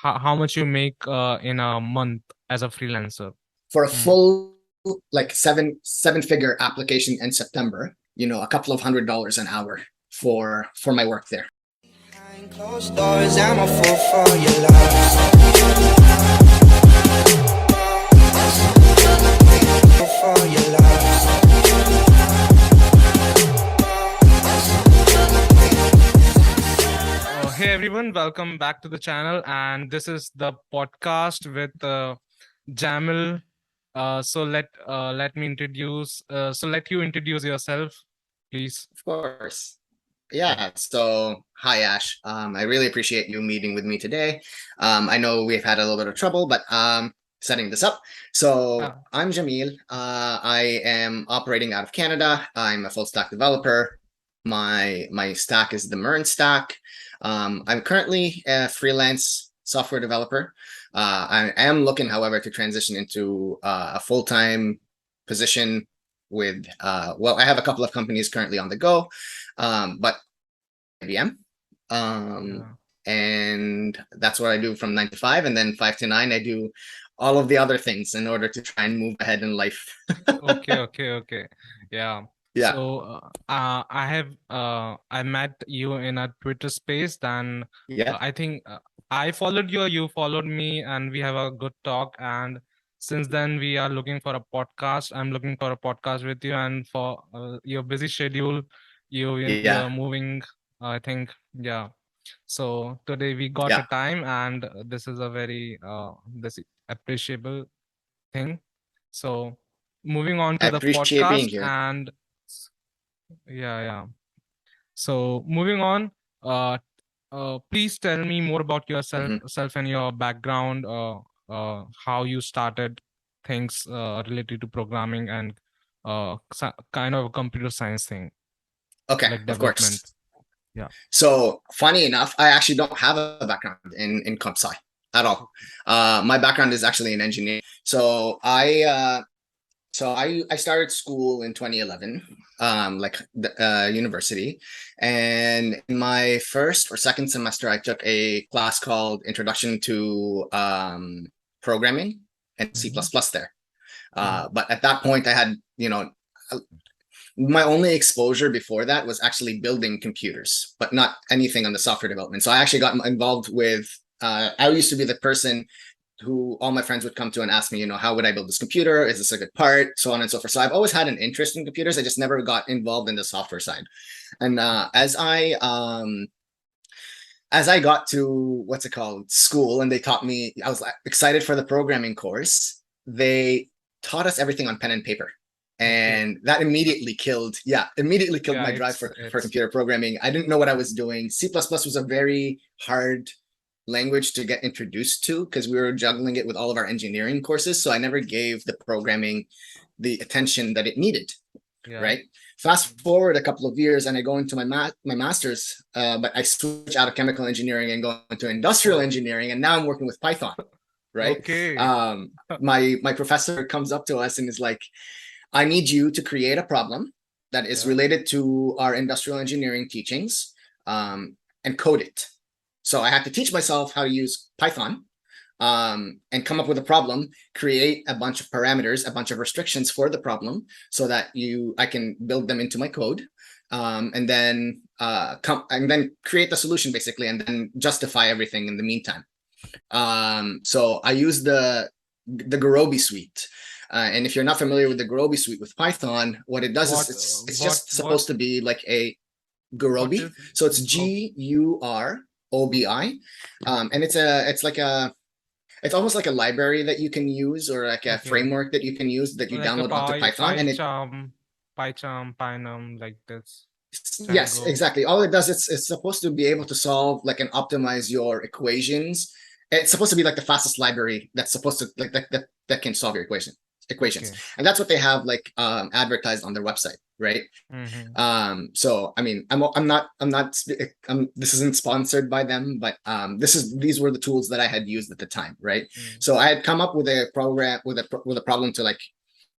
how much you make in a month as a freelancer? For a Mm. full like seven figure application in September, a couple of $100 an hour for my work there. Behind closed doors, I'm a fool for your love. Fool for your love. Hey everyone, welcome back to the channel, and this is the podcast with Jamil. Let me introduce. Let you introduce yourself, please. Of course. Yeah. Yeah. So, hi, Yash. I really appreciate you meeting with me today. I know we've had a little bit of trouble, but setting this up. So, Ah, I'm Jamil. I am operating out of Canada. I'm a full stack developer. My stack is the MERN stack. I'm currently a freelance software developer. I am looking, however, to transition into a full-time position with I have a couple of companies currently on the go, but IBM. yeah. And that's what I do from 9 to 5, and then 5 to 9 I do all of the other things in order to try and move ahead in life. Okay. Yeah. Yeah. I met you in a Twitter space. Then Yeah. I think I followed you, you followed me, and we have a good talk. And since then, we are looking for a podcast. I'm looking for a podcast with you, and for your busy schedule, Yeah. you're moving. I think, yeah. So today we got a Yeah. time, and this is a very this appreciable thing. So moving on I to the appreciate being podcast, here. and yeah. So moving on, uh, please tell me more about yourself, Mhm. self and your background, how you started things related to programming and kind of a computer science thing, Okay, like of development. course. Yeah. So funny enough, I actually don't have a background in comp sci at all. My background is actually in engineering. So I started school in 2011, like the university, and in my first or second semester, I took a class called Introduction to Programming and C++ Mhm. there. Yeah. But at that point, I had, my only exposure before that was actually building computers, but not anything on the software development. So I actually got involved with. I used to be the person who all my friends would come to and ask me, how would I build this computer? Is this a good part? So on and so forth. So I've always had an interest in computers. I just never got involved in the software side. And as I got to what's it called school, and they taught me, I was excited for the programming course. They taught us everything on pen and paper. Okay. And that immediately killed Yeah. my drive It's for it's. computer programming. I didn't know what I was doing. C++ was a very hard language to get introduced to because we were juggling it with all of our engineering courses. So I never gave the programming the attention that it needed. Yeah. Right. Fast forward a couple of years, and I go into my master's, but I switch out of chemical engineering and go into industrial Oh. engineering, and now I'm working with Python. Right. Okay. My professor comes up to us and is like, "I need you to create a problem that is Yeah. related to our industrial engineering teachings, and code it." So I had to teach myself how to use Python, and come up with a problem, create a bunch of parameters, a bunch of restrictions for the problem, so that I can build them into my code, and then create the solution basically, and then justify everything in the meantime. So I use the Gurobi suite. And if you're not familiar with the Gurobi suite with Python, what it does is What it's what just what supposed to be like a what Gurobi. is So it's go? Gurobi. And it's almost like a library that you can use, or like a Okay. framework that you can use that you Like a download onto Python. And PyCharm, like this yes, Django. exactly. All it does, it's supposed to be able to solve like and optimize your equations. It's supposed to be like the fastest library that's supposed to like that can solve your equations. Okay. And that's what they have like advertised on their website, right? Mm-hmm. So I mean, this isn't sponsored by them, but these were the tools that I had used at the time, right? Mm. So I had come up with a program with a problem to, like,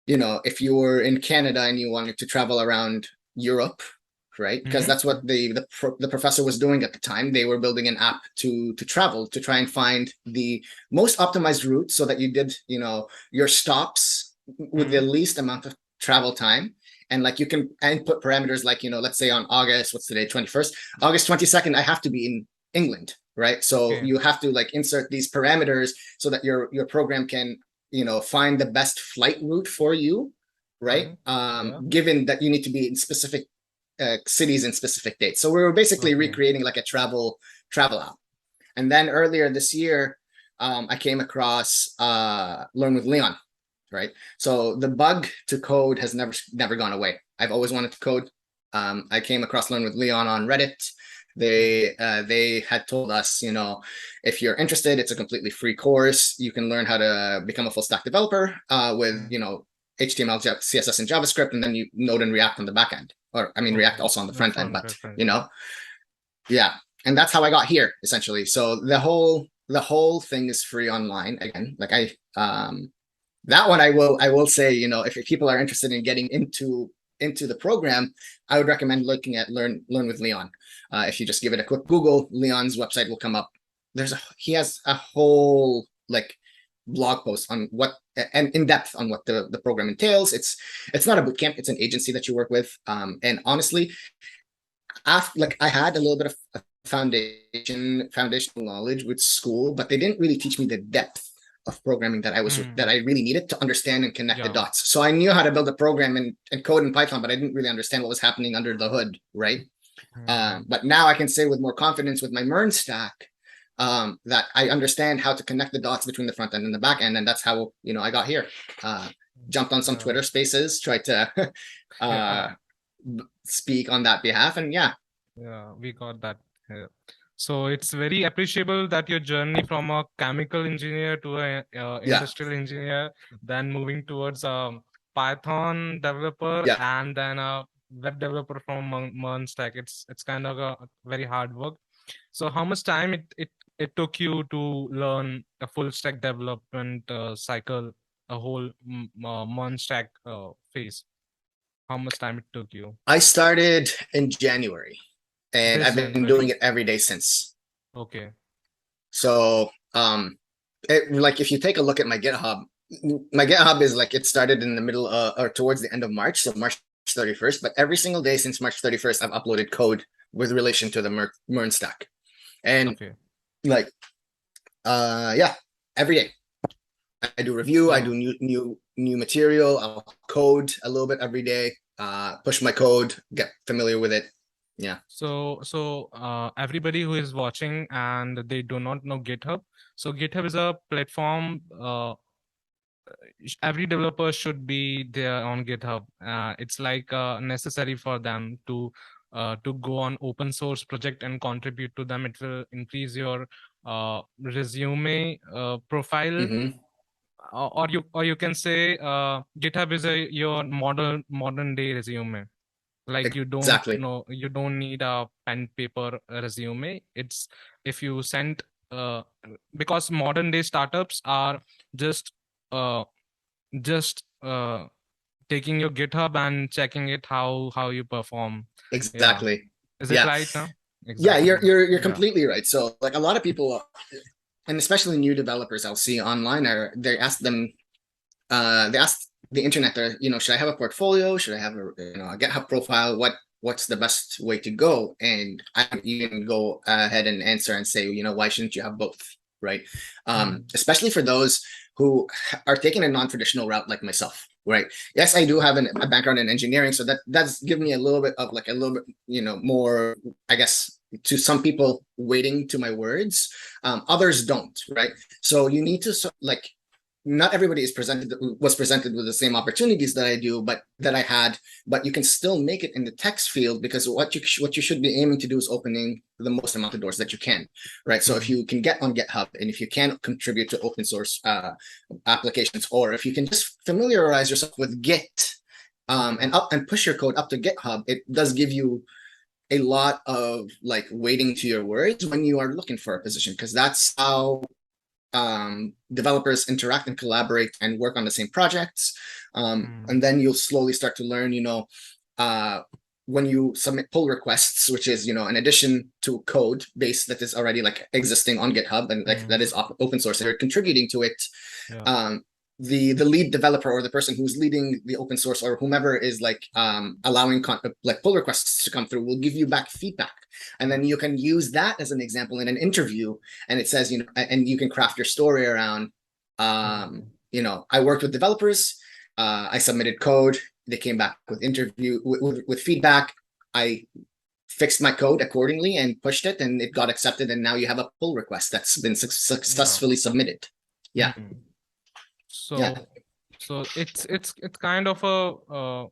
if you were in Canada and you wanted to travel around Europe, right? Because that's what the professor was doing at the time. They were building an app to travel, to try and find the most optimized route so that you did, you know, your stops with the least amount of travel time. And like you can input parameters like, you know, let's say on August, what's today, 21st, August 22nd, I have to be in England, right? So you have to like insert these parameters so that your program can, you know, find the best flight route for you, right? Given that you need to be in specific cities and specific dates. So we were basically recreating like a travel app. And then earlier this year, I came across Learn with Leon, right? So the bug to code has never gone away. I've always wanted to code. I came across Learn with Leon on Reddit. They had told us, you know, if you're interested, it's a completely free course. You can learn how to become a full stack developer with, you know, HTML, CSS, and JavaScript, and then you Node and React on the back end, or I mean React also on the front end. But you know, yeah, and that's how I got here essentially. So the whole thing is free online again. Like that one I will say, you know, if people are interested in getting into the program, I would recommend looking at Learn with Leon. If you just give it a quick Google, Leon's website will come up. He has a whole like blog post on what and in depth on what the program entails. It's not a boot camp, it's an agency that you work with. And honestly, like I had a little bit of foundational knowledge with school, but they didn't really teach me the depth of programming that I really needed to understand and connect the dots. So I knew how to build a program and code in Python, but I didn't really understand what was happening under the hood, right? But now I can say with more confidence with my MERN stack that I understand how to connect the dots between the front end and the back end, and that's how, you know, I got here. Jumped on some Twitter Spaces, tried to speak on that behalf, and we got that. So it's very appreciable that your journey from a chemical engineer to a industrial engineer, then moving towards a Python developer, and then a web developer from MERN stack. It's kind of a very hard work. So how much time it took you to learn a full stack development cycle, a whole MERN stack phase? How much time it took you? I started in January, and I've been doing it every day since. Okay. So like if you take a look at my GitHub is like, it started in the middle or towards the end of March, so March 31st, but every single day since March 31st, I've uploaded code with relation to the MERN stack. And like every day I do review, I do new material, I'll code a little bit every day, push my code, get familiar with it. So everybody who is watching and they do not know GitHub, so GitHub is a platform every developer should be there on GitHub. It's like necessary for them to go on open source project and contribute to them. It will increase your resume profile, or you can say GitHub is your modern day resume. Like you don't need a pen paper resume. It's if you send because modern day startups are just taking your GitHub and checking it how you perform. Exactly. Is it right now? Exactly. Yeah, you're completely right. So like a lot of people, and especially new developers I'll see online, they ask the internet, you know, should I have a portfolio? Should I have a GitHub profile? What's the best way to go? And I even go ahead and answer and say, you know, why shouldn't you have both, right? Especially for those who are taking a non-traditional route like myself, right? Yes, I do have a background in engineering, so that's given me a little bit, you know, more, I guess, to some people waiting to my words. Others don't, right? So you need to like, not everybody was presented with the same opportunities that I do, but you can still make it in the text field, because what you should be aiming to do is opening the most amount of doors that you can, right? So if you can get on GitHub, and if you can contribute to open source applications, or if you can just familiarize yourself with Git and push your code up to GitHub, it does give you a lot of like weighting to your words when you are looking for a position, because that's how developers interact and collaborate and work on the same projects. And then you'll slowly start to learn, you know, when you submit pull requests, which is, in addition to code base that is already like existing on GitHub and like that is open source, they're contributing to it. Yeah. The lead developer or the person who's leading the open source or whomever is like allowing like pull requests to come through will give you back feedback, and then you can use that as an example in an interview, and it says, and you can craft your story around I worked with developers, I submitted code, they came back with with feedback, I fixed my code accordingly and pushed it and it got accepted, and now you have a pull request that's been successfully submitted. Yeah. So Yeah. so it's kind of a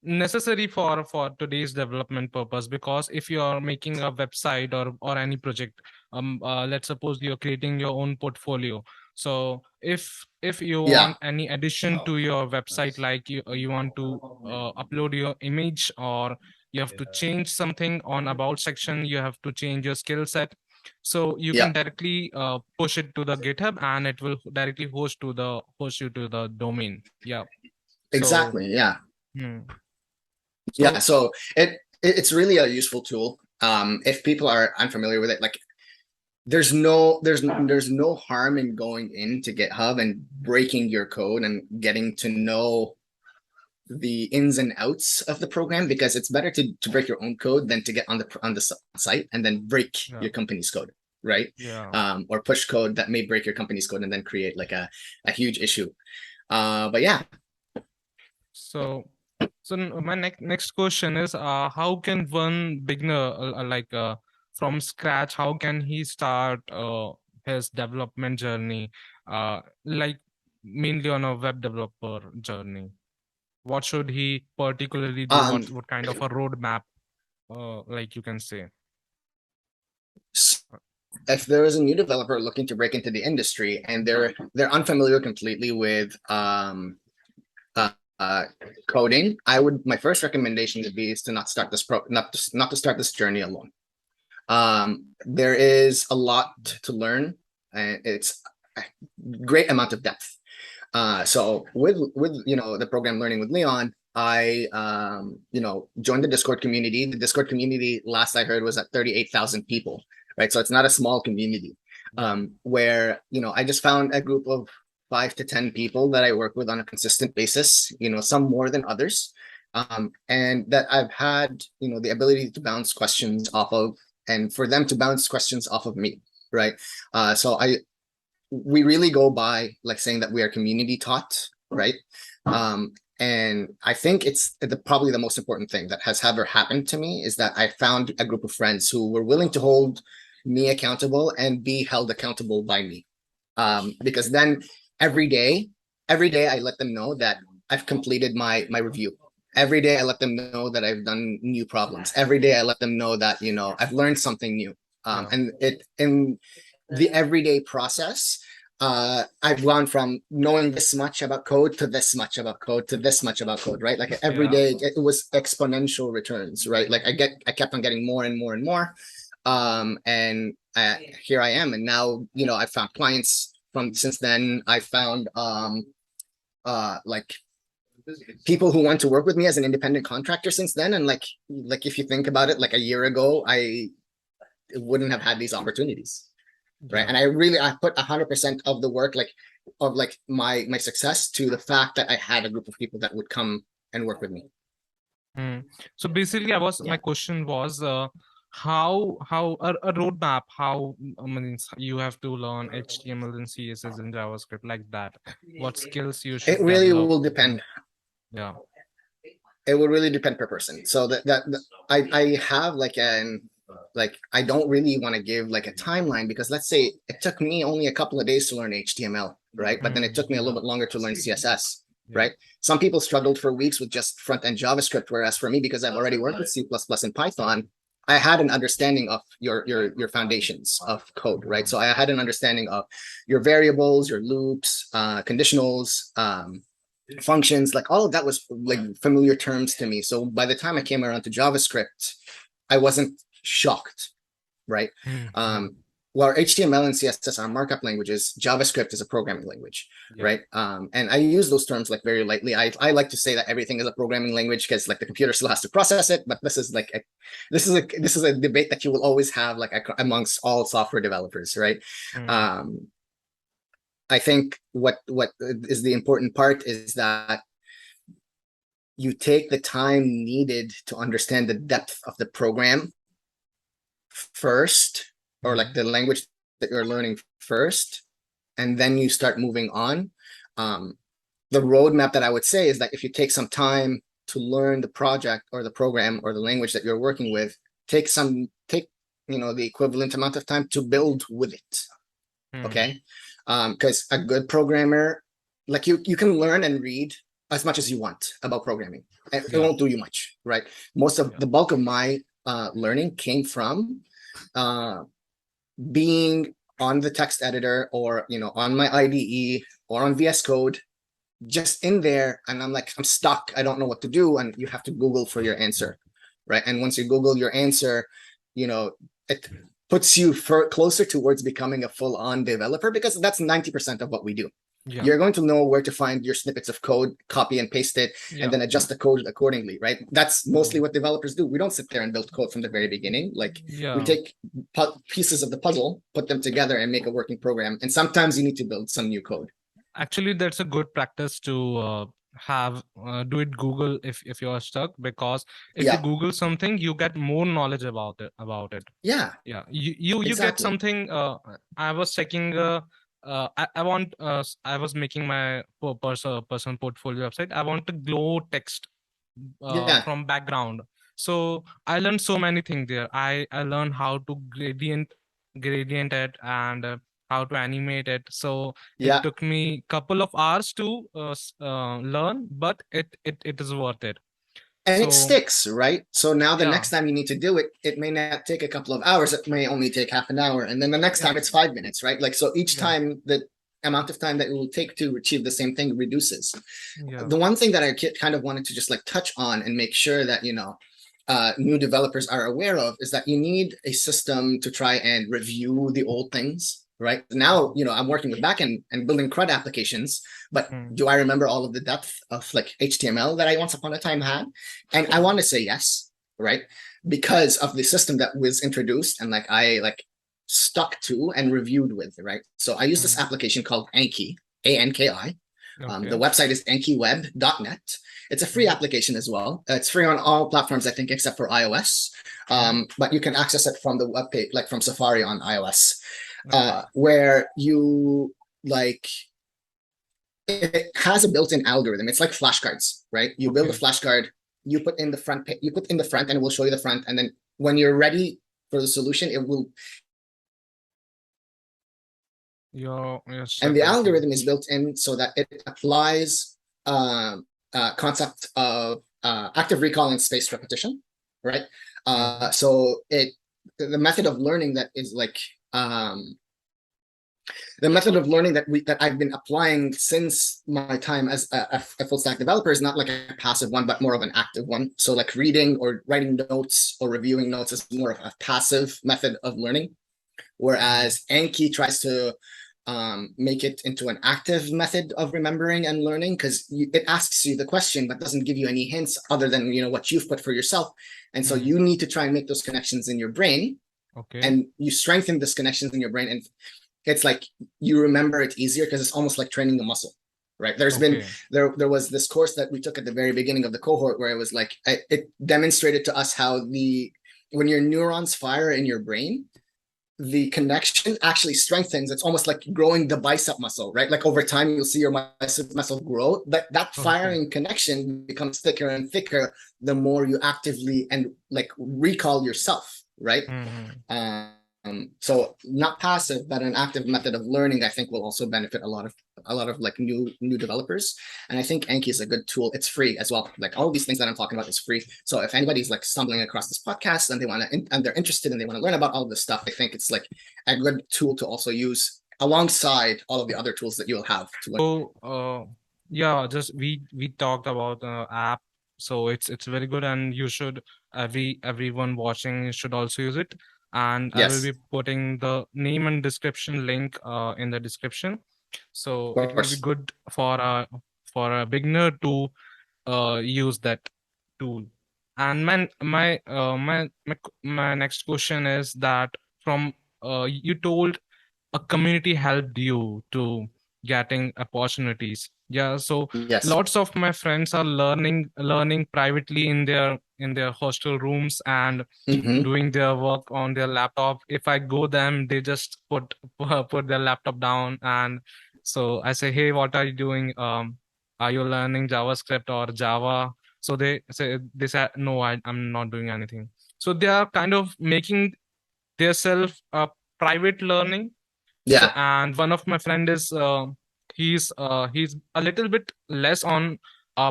necessary for today's development purpose, because if you are making a website or any project, let's suppose you're creating your own portfolio. So if you want any addition to your website, like you want to upload your image, or you have to change something on about section, you have to change your skill set, so you can directly push it to the GitHub and it will directly host you to the domain. Yeah. Exactly. Yeah. So, So it's really a useful tool. If people are unfamiliar with it, like there's no harm in going into GitHub and breaking your code and getting to know the ins and outs of the program, because it's better to break your own code than to get on the site and then break your company's code, right? Or push code that may break your company's code and then create like a huge issue. But yeah. So my next question is, how can one beginner from scratch, how can he start his development journey, like mainly on a web developer journey? What should he particularly do? What kind of a roadmap, like you can say? If there is a new developer looking to break into the industry and they're unfamiliar completely with coding, my first recommendation would be is to not start this not to start this journey alone. There is a lot to learn, and it's a great amount of depth. So with the program Learning with Leon, I joined the Discord community. The Discord community, last I heard, was at 38,000 people, right? So it's not a small community, where I just found a group of 5 to 10 people that I work with on a consistent basis, some more than others, and that I've had the ability to bounce questions off of, and for them to bounce questions off of me, right? So we really go by like saying that we are community taught, right? And I think it's probably the most important thing that has ever happened to me is that I found a group of friends who were willing to hold me accountable and be held accountable by me. Because then every day I let them know that I've completed my review. Every day I let them know that I've done new problems. Every day I let them know that, I've learned something new. And in the everyday process, I've gone from knowing this much about code to this much about code to this much about code, right? Like every day it was exponential returns, right? Like I kept on getting more and more and more. And here I am. And now, I've found clients since then. I found like people who want to work with me as an independent contractor since then. And like if you think about it, like a year ago, I wouldn't have had these opportunities. Right. And I put 100% of the work, of my success, to the fact that I had a group of people that would come and work with me. So basically my question was, how a roadmap, how you have to learn HTML and CSS and JavaScript, like that, what skills you should It really develop. will depend. Yeah, it will really depend per person. So that I have I don't really want to give like a timeline, because let's say it took me only a couple of days to learn HTML, right? But then it took me a little bit longer to learn CSS, right? Some people struggled for weeks with just front-end JavaScript, whereas for me, because I've already worked with C++ and Python, I had an understanding of your foundations of code, right? So I had an understanding of your variables, your loops, conditionals, functions, like all of that was like familiar terms to me. So by the time I came around to JavaScript, I wasn't shocked, right? while HTML and CSS are markup languages, JavaScript is a programming language, Yeah. right? And I use those terms like very lightly. I like to say that everything is a programming language because like the computer still has to process it, but this is like this is a debate that you will always have like amongst all software developers, right? I think what is the important part is that you take the time needed to understand the depth of the program first, or like the language that you're learning first, and then you start moving on. The roadmap that I would say is that if you take some time to learn the project or the program or the language that you're working with, take the equivalent amount of time to build with it. Okay. Because a good programmer, like you can learn and read as much as you want about programming. It won't do you much, right? Most of the bulk of my learning came from being on the text editor or on my IDE or on VS Code, just in there, and I'm stuck. I don't know what to do, and you have to Google for your answer, right? And once you Google your answer, it puts you closer towards becoming a full-on developer, because that's 90% of what we do. You're going to know where to find your snippets of code, copy and paste it, and then adjust the code accordingly, right? That's mostly what developers do. We don't sit there and build code from the very beginning. Like we take pieces of the puzzle, put them together, and make a working program. And sometimes you need to build some new code. Actually, that's a good practice to do it Google if you're stuck, because if you Google something, you get more knowledge about it. Yeah. You get something. I was checking. I was making my personal portfolio website. I want to glow text from background. So I learned so many things there. I learned how to gradient it, and how to animate it. So it took me a couple of hours to learn, but it is worth it. And it sticks, right? So now the next time you need to do it, it may not take a couple of hours. It may only take half an hour. And then the next time it's 5 minutes, right? Like, so each time the amount of time that it will take to achieve the same thing reduces. The one thing that I kind of wanted to just like touch on and make sure that, new developers are aware of is that you need a system to try and review the old things. Right now, I'm working with backend and building CRUD applications, but do I remember all of the depth of like HTML that I once upon a time had? And I want to say yes, right? Because of the system that was introduced and I stuck to and reviewed with, right? So I use this application called Anki, ANKI. The website is ankiweb.net. It's a free application as well. It's free on all platforms, I think, except for iOS. But you can access it from the web page, like from Safari on iOS. Where you it has a built-in algorithm. It's like flashcards, right? You build a flashcard, you put in the front, and it will show you the front. And then when you're ready for the solution, it will. And the algorithm is built in so that it applies concept of active recall and spaced repetition, right? So the method of learning that is the method of learning that I've been applying since my time as a full stack developer is not like a passive one, but more of an active one. So like reading or writing notes or reviewing notes is more of a passive method of learning, whereas Anki tries to make it into an active method of remembering and learning, because it asks you the question but doesn't give you any hints other than what you've put for yourself. And so you need to try and make those connections in your brain. And you strengthen these connections in your brain, and it's like you remember it easier because it's almost like training the muscle, right? There's been there was this course that we took at the very beginning of the cohort where it was like it demonstrated to us how when your neurons fire in your brain, the connection actually strengthens. It's almost like growing the bicep muscle, right? Like over time, you'll see your bicep muscle grow. That firing connection becomes thicker and thicker the more you actively and like recall yourself, right? So not passive, but an active method of learning, I think will also benefit a lot of like new developers. And I think Anki is a good tool. It's free as well. Like all these things that I'm talking about is free. So if anybody's like stumbling across this podcast and they're interested and they want to learn about all this stuff, I think it's like a good tool to also use alongside all of the other tools that you'll have to learn. So just we talked about the app. So it's very good, and you should everyone watching should also use it. and I will Yes, be putting the name and description link in the description. So of it will be course. good for a beginner to use that tool. And my next question is that from you told a community helped you to getting opportunities. Yeah, so Yes. lots of my friends are learning privately in their hostel rooms and Hmm. doing their work on their laptop. If I go them, they just put put their laptop down, and so I say, hey, what are you doing? Are you learning JavaScript or Java? So they say no, I'm not doing anything. So they are kind of making themselves a private learning. So, Yeah. and one of my friend is he's a little bit less on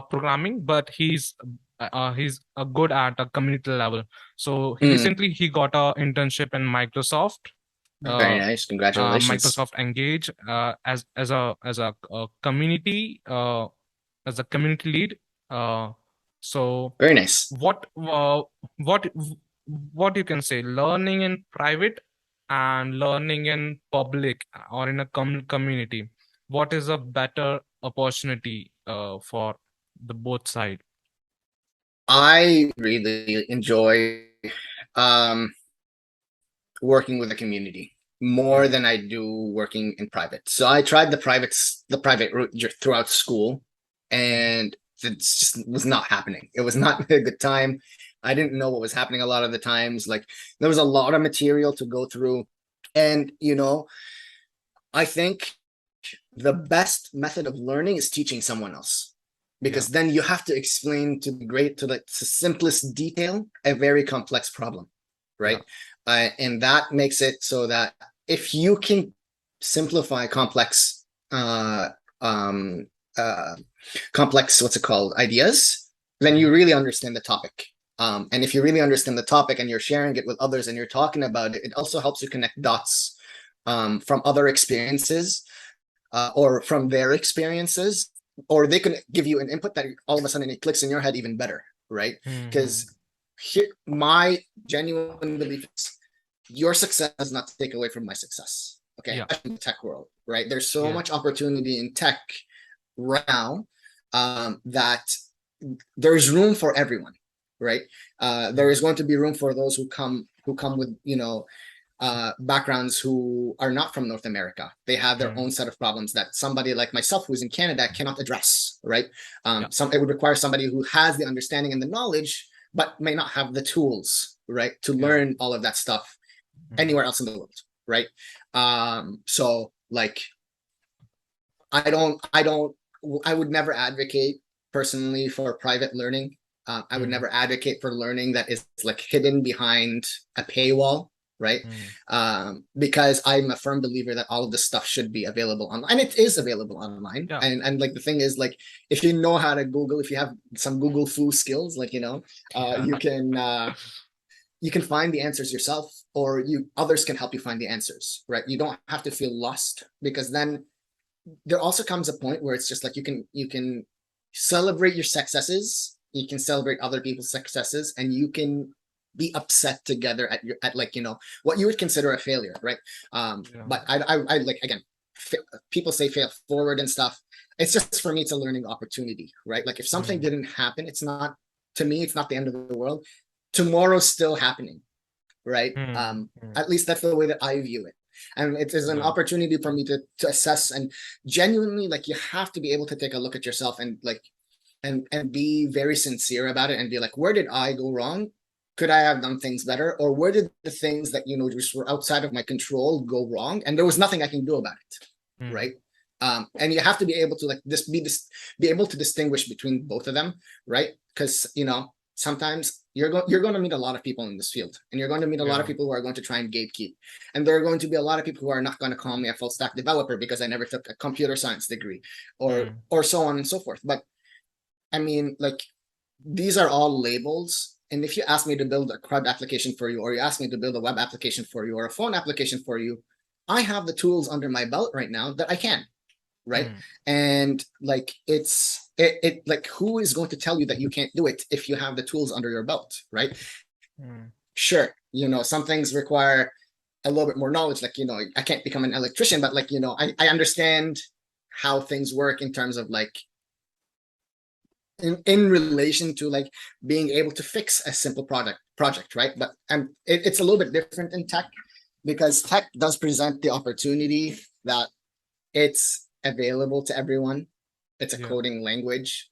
programming, but he's a good at a community level. So Mm. recently he got a internship in Microsoft, Very uh, nice. Congratulations. Microsoft Engage, community as a community lead. So Very nice. what what you can say, learning in private and learning in public or in a community, what is a better opportunity for the both side? I really enjoy um, working with the community more Yeah. than I do working in private. So I tried the private route throughout school, and it just was not happening. It was not a good time. I didn't know what was happening a lot of the times. Like there was a lot of material to go through, and I think the best method of learning is teaching someone else, Yeah. because then you have to explain to the simplest detail a very complex problem, Yeah. right? And that makes it so that if you can simplify uh, um, uh, complex, what's it called, ideas, then you Mhm. really understand the topic. And if you really understand the topic and you're sharing it with others and you're talking about it, it also helps you connect dots from other experiences, or from their experiences, or they can give you an input that all of a sudden it clicks in your head even better, right? Mhm. Because my genuine belief is your success does not take away from my success. Okay, Yeah. in the tech world, right? There's so Yeah. much opportunity in tech right now, that there's room for everyone, right? There Mm. is going to be room for those who come with backgrounds who are not from North America. They have their Mm. own set of problems that somebody like myself who's in Canada cannot address, right? Yeah. It would require somebody who has the understanding and the knowledge, but may not have the tools, right, to Yeah. learn all of that stuff Mm. anywhere else in the world, right? So like I don't I would never advocate personally for private learning. I would Mm. never advocate for learning that is like hidden behind a paywall, right? Mm. Because I'm a firm believer that all of this stuff should be available online, and it is available online. Yeah. And like the thing is, like, if you know how to Google, if you have some Google foo skills, like Yeah. you can find the answers yourself, or you others can help you find the answers, right? You don't have to feel lost, because then there also comes a point where it's just like you can celebrate your successes, you can celebrate other people's successes, and you can be upset together at like what you would consider a failure, right? Yeah. But I like, again, people say fail forward and stuff. It's just, for me, it's a learning opportunity, right? Like if something Mm. didn't happen, it's not, to me, it's not the end of the world. Tomorrow's still happening, right? Mm. Mm. At least that's the way that I view it. And it is an Yeah. opportunity for me to assess, and genuinely, like, you have to be able to take a look at yourself and like and be very sincere about it, and be like, where did I go wrong? Could I have done things better? Or where did the things that just were outside of my control go wrong? And there was nothing I can do about it, Mm. right? And you have to be able to, like, be able to distinguish between both of them, right? Because sometimes you're going to meet a lot of people in this field, and you're going to meet a lot of Yeah. people who are going to try and gatekeep, and there are going to be a lot of people who are not going to call me a full stack developer because I never took a computer science degree, or Mm. so on and so forth. But I mean, like, these are all labels. And if you ask me to build a CRUD application for you, or you ask me to build a web application for you, or a phone application for you, I have the tools under my belt right now that I can, right? Mm. And like, it like, who is going to tell you that you can't do it if you have the tools under your belt, right? Mm. Sure, some things require a little bit more knowledge. Like, I can't become an electrician, but like, I understand how things work in terms of like in relation to like being able to fix a simple project, right? But it's a little bit different in tech, because tech does present the opportunity that it's available to everyone. It's a Yeah. coding language,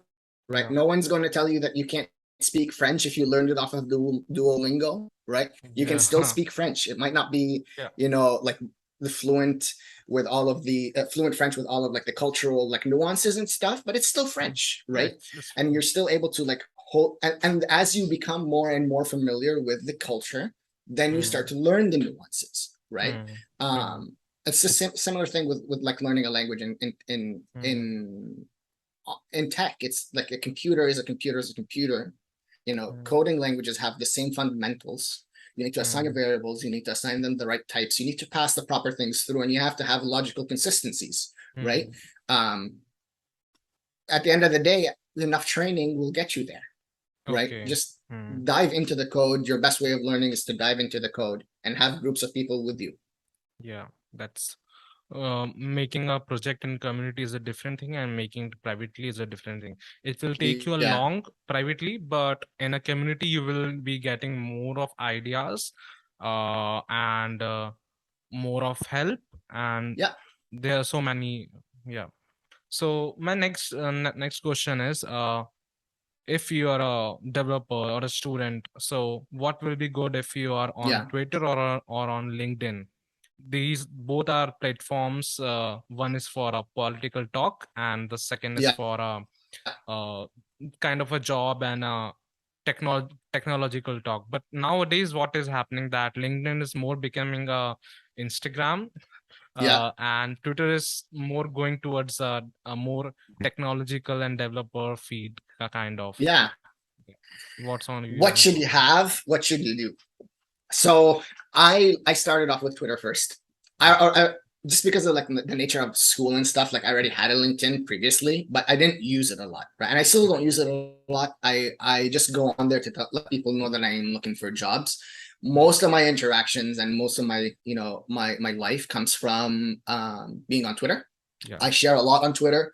right? Yeah. No one's going to tell you that you can't speak French if you learned it off of Duolingo, right? You can Yeah. still speak French. It might not be, Yeah. like the fluent with all of the fluent French with all of like the cultural like nuances and stuff, but it's still French, Yeah, right? it's And you're still able to like hold, and as you become more and more familiar with the culture, then you start to learn the nuances, right? It's the similar thing with like learning a language in tech. It's like a computer is a computer is a computer. Coding languages have the same fundamentals. You need to assign your variables, you need to assign them the right types, you need to pass the proper things through, and you have to have logical consistencies, right? At the end of the day, enough training will get you there, right? Okay. Just dive into the code. Your best way of learning is to dive into the code and have groups of people with you. Yeah, that's making a project in community is a different thing, and making it privately is a different thing. It will take you a Yeah. long privately, but in a community you will be getting more of ideas and more of help, and Yeah. there are so many. Yeah. So my next question is, if you are a developer or a student, so what will be good if you are on Yeah. Twitter or on LinkedIn? These both are platforms. One is for a political talk, and the second is Yeah. for a kind of a job and a technological talk. But nowadays, what is happening that LinkedIn is more becoming a Instagram, Yeah. and Twitter is more going towards a more technological and developer feed kind of. Yeah. What's on you? What should you have? What should you do? So I started off with Twitter first. I just because of like the nature of school and stuff. Like I already had a LinkedIn previously, but I didn't use it a lot, right? And I still don't use it a lot. I just go on there to let people know that I am looking for jobs. Most of my interactions and most of my my life comes from being on Twitter. Yeah. I share a lot on Twitter.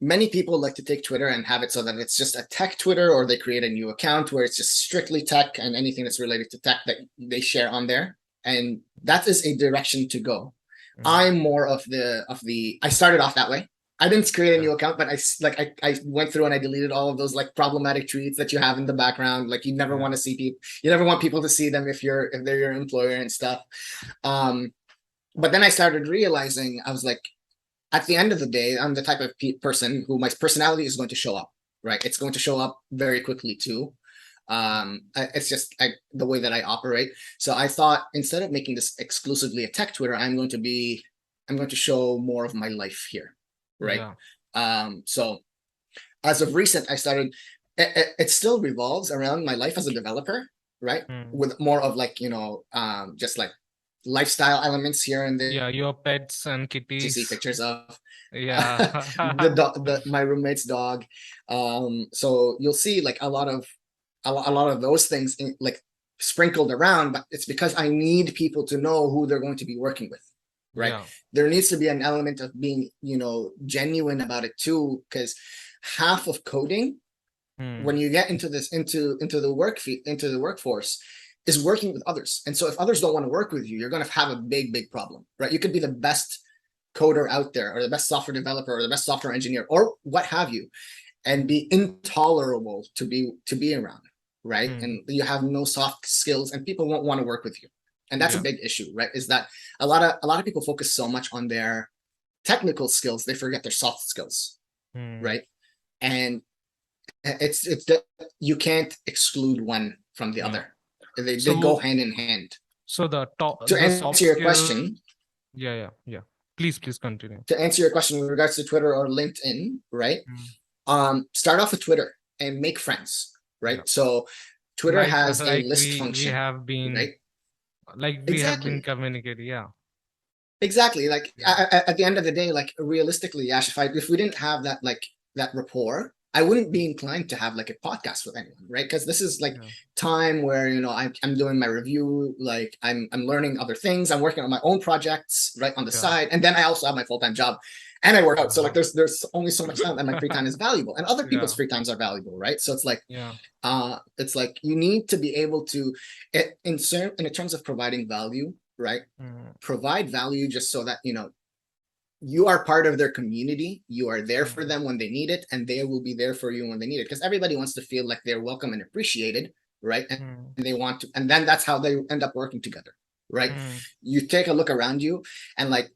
Many people like to take Twitter and have it so that it's just a tech Twitter, or they create a new account where it's just strictly tech and anything that's related to tech that they share on there. And that is a direction to go. I'm more of the I started off that way. I didn't create a new account, but I went through and I deleted all of those like problematic tweets that you have in the background. Like you never want to see people, you never want people to see them if they're your employer and stuff. But then I started realizing, I was like, at the end of the day, I'm the type of person who my personality is going to show up, right? It's going to show up very quickly too. It's just the way that I operate. So I thought, instead of making this exclusively a tech Twitter, I'm going to show more of my life here, right? So as of recent, I started, it still revolves around my life as a developer, right? With more of like, just like lifestyle elements here and there. Yeah, your pets and kitties. You see pictures of yeah my roommate's dog. So you'll see like a lot of those things like sprinkled around, but it's because I need people to know who they're going to be working with, right? There needs to be an element of being genuine about it too, because half of coding, when you get into this into the workforce, is working with others. And so if others don't want to work with you, you're going to have a big problem, right? You could be the best coder out there, or the best software developer, or the best software engineer, or what have you, and be intolerable to be around, right? And you have no soft skills, and people won't want to work with you. And that's a big issue, right? Is that a lot of people focus so much on their technical skills, they forget their soft skills, right? And it's you can't exclude one from the other. They go hand in hand. So to answer your question, yeah, please continue. To answer your question with regards to Twitter or LinkedIn, right? Start off with Twitter and make friends, right? So Twitter has a list function. We have been, right? We have been communicating, Exactly. Like at the end of the day, like realistically, Yash, if we didn't have that that rapport, I wouldn't be inclined to have like a podcast with anyone, right? Because this is like time where, you know, I'm doing my review, like I'm learning other things. I'm working on my own projects, right, on the side. And then I also have my full-time job and I work out. So like there's only so much time, and my free time is valuable, and other people's free times are valuable, right? So it's like, it's like you need to be able to, in terms of providing value, right? Provide value just so that, you know, you are part of their community. You are there for them when they need it, and they will be there for you when they need it. Because everybody wants to feel like they're welcome and appreciated, right? And they want to, and then that's how they end up working together, right? You take a look around you, and like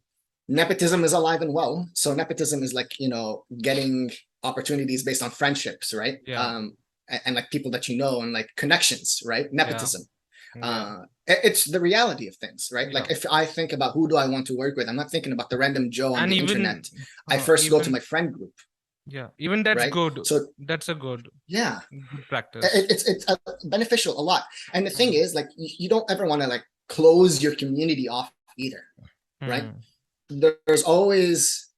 nepotism is alive and well. So nepotism is like, you know, getting opportunities based on friendships, right? And like people that you know, and like connections, right? Nepotism. It's the reality of things, right? Like if I think about who do I want to work with, I'm not thinking about the random Joe on the internet. I first go to my friend group. Even that's right? good. So that's a good practice. It's beneficial a lot. And the thing is, like, you don't ever want to like close your community off either, right? There's always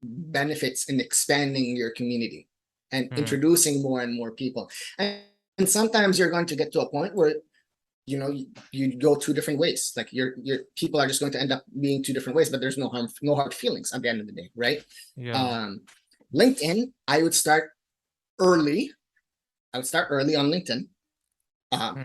benefits in expanding your community and introducing more and more people. And sometimes you're going to get to a point where, you know, you go two different ways. Like your people are just going to end up being two different ways, but there's no hard feelings at the end of the day, right? LinkedIn, I would start early. I would start early on LinkedIn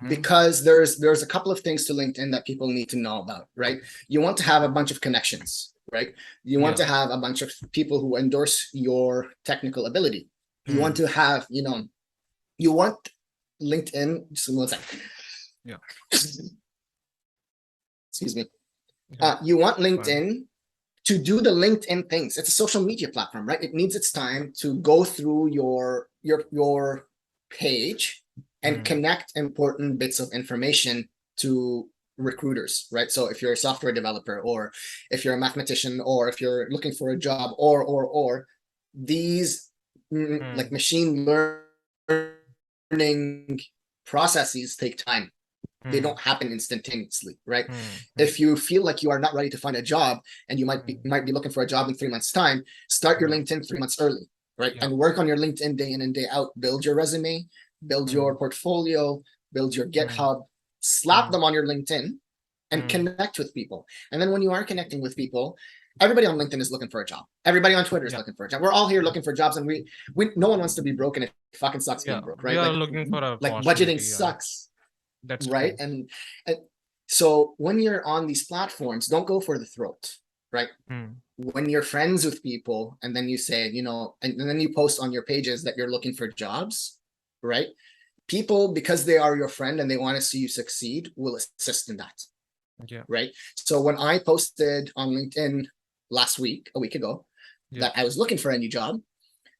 because there's a couple of things to LinkedIn that people need to know about, right? You want to have a bunch of connections, right? You want to have a bunch of people who endorse your technical ability. You want to have, you know, you want LinkedIn, just one second. Excuse me. You want LinkedIn to do the LinkedIn things. It's a social media platform, right? It needs its time to go through your page and connect important bits of information to recruiters, right? So if you're a software developer, or if you're a mathematician, or if you're looking for a job, or these like machine learning processes take time. They don't happen instantaneously, right? If you feel like you are not ready to find a job, and you might be looking for a job in 3 months' time, start your LinkedIn 3 months early, right? And work on your LinkedIn day in and day out. Build your resume, build your portfolio, build your GitHub, slap them on your LinkedIn, and connect with people. And then when you are connecting with people, everybody on LinkedIn is looking for a job. Everybody on Twitter is looking for a job. We're all here looking for jobs, and we no one wants to be broke, and it fucking sucks being broke, right? We are like, looking for a like budgeting sucks. That's right. And so when you're on these platforms, don't go for the throat, right? When you're friends with people, and then you say, you know, and then you post on your pages that you're looking for jobs, right? People, because they are your friend and they want to see you succeed, will assist in that. Right. So when I posted on LinkedIn a week ago, that I was looking for a new job,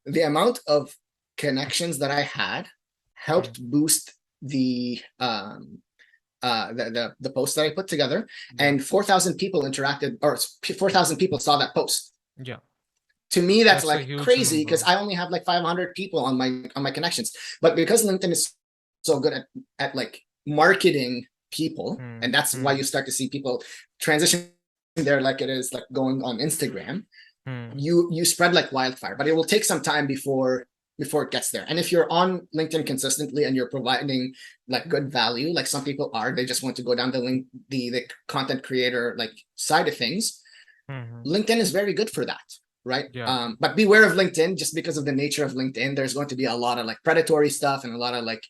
the amount of connections that I had helped boost the post that I put together, and 4,000 people interacted, or 4,000 people saw that post. To me, that's like crazy, because I only have like 500 people on my connections. But because LinkedIn is so good at like marketing people, and that's why you start to see people transition there, like it is like going on Instagram. You spread like wildfire, but it will take some time before it gets there. And if you're on LinkedIn consistently and you're providing like good value, like some people are, they just want to go down the content creator like side of things. LinkedIn is very good for that, right? But beware of LinkedIn, just because of the nature of LinkedIn. There's going to be a lot of like predatory stuff, and a lot of like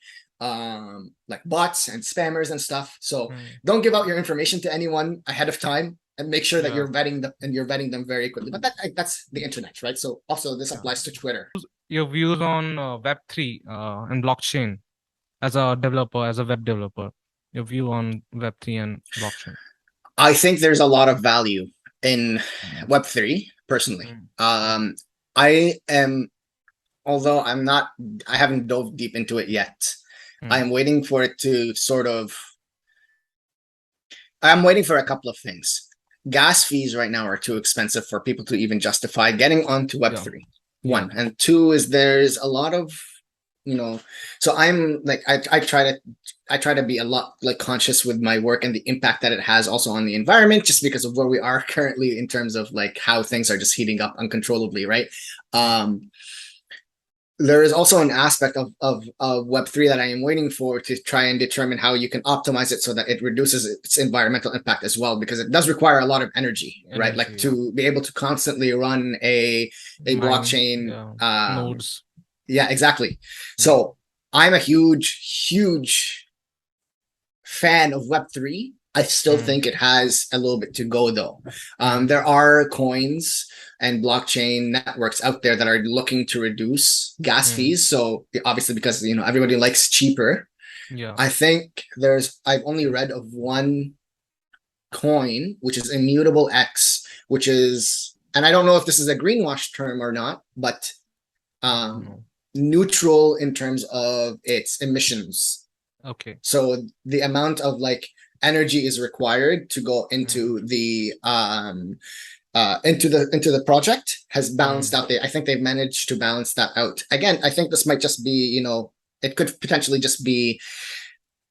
bots and spammers and stuff. So don't give out your information to anyone ahead of time, and make sure that you're vetting them, and you're vetting them very quickly. But that's the internet, right? So also this applies to Twitter. Your views on Web3 and blockchain as a developer, as a web developer, your view on Web3 and blockchain. I think there's a lot of value in Web3 personally. I am, although I haven't dove deep into it yet. I'm waiting for it to I'm waiting for a couple of things. Gas fees right now are too expensive for people to even justify getting onto Web3. One. And two is there's a lot of, you know, so I'm like, I try to be a lot like conscious with my work and the impact that it has also on the environment, just because of where we are currently in terms of like how things are just heating up uncontrollably, right? there is also an aspect of Web3 that I am waiting for to try and determine how you can optimize it so that it reduces its environmental impact as well, because it does require a lot of energy, right? Like Energy, yeah. to be able to constantly run a Mine, blockchain. yeah. Nodes. Yeah, exactly. Yeah. So I'm a huge fan of Web3. I still think it has a little bit to go though. There are coins and blockchain networks out there that are looking to reduce gas fees. So obviously, because everybody likes cheaper. Yeah. I think I've only read of one coin, which is Immutable X, which is, and I don't know if this is a greenwash term or not, but neutral in terms of its emissions. Okay. So the amount of like energy is required to go into the into the project has balanced out there. I think they've managed to balance that out. Again, I think this might just be, it could potentially just be